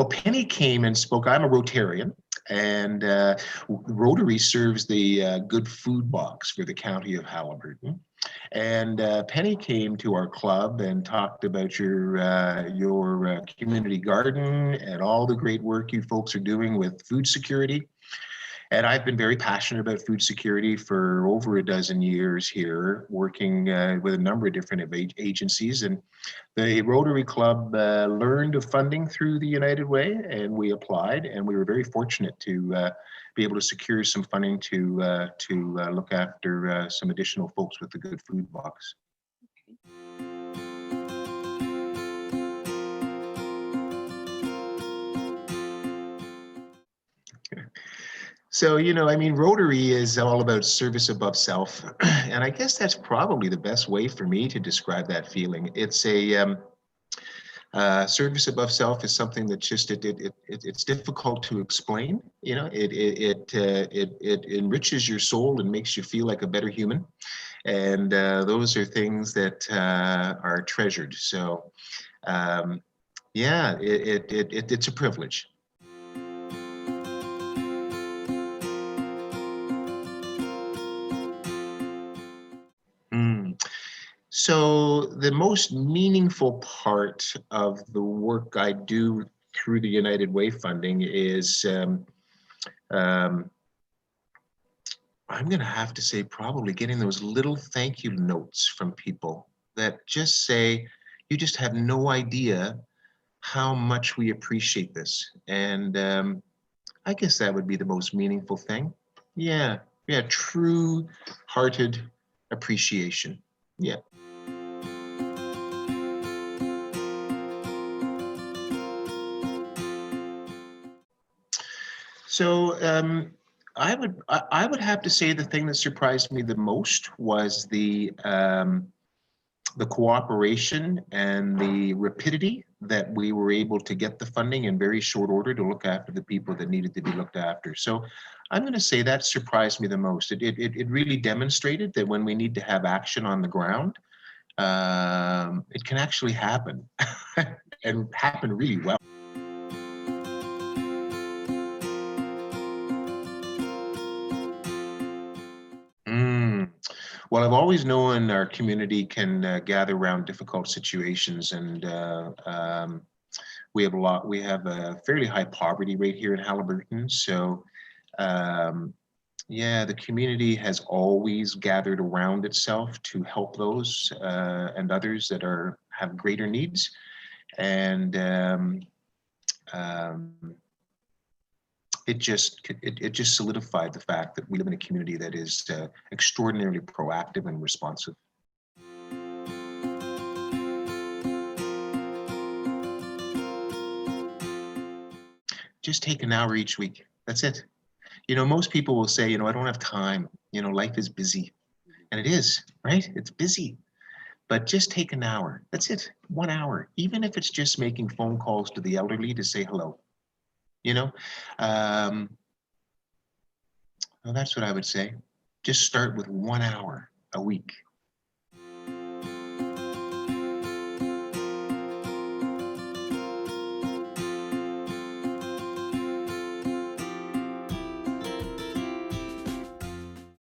Well, Penny came and spoke. I'm a Rotarian, and Rotary serves the Good Food Box for the county of Haliburton. And Penny came to our club and talked about your community garden and all the great work you folks are doing with food security. And I've been very passionate about food security for over a dozen years here, working with a number of different agencies. And the Rotary Club learned of funding through the United Way, and we applied, and we were very fortunate to be able to secure some funding to look after some additional folks with the Good Food Box. So, I mean, Rotary is all about service above self. And I guess that's probably the best way for me to describe that feeling. It's a service above self is something that just, it's difficult to explain. It enriches your soul and makes you feel like a better human. And those are things that are treasured. So, yeah, it's a privilege. So the most meaningful part of the work I do through the United Way funding is, I'm going to have to say probably getting those little thank you notes from people that just say, you just have no idea how much we appreciate this. And I guess that would be the most meaningful thing. Yeah, true-hearted appreciation. Yeah. So I would have to say the thing that surprised me the most was the cooperation and the rapidity that we were able to get the funding in very short order to look after the people that needed to be looked after. So I'm going to say that surprised me the most. It really demonstrated that when we need to have action on the ground, it can actually happen and happen really well. Well, I've always known our community can gather around difficult situations, and we have a fairly high poverty rate here in Haliburton. So, yeah, the community has always gathered around itself to help those and others that have greater needs, and it just solidified the fact that we live in a community that is extraordinarily proactive and responsive. Just take an hour each week. That's it. Most people will say, I don't have time. Life is busy. And it is, right? It's busy. But just take an hour. That's it. 1 hour. Even if it's just making phone calls to the elderly to say hello. Well, that's what I would say. Just start with 1 hour a week.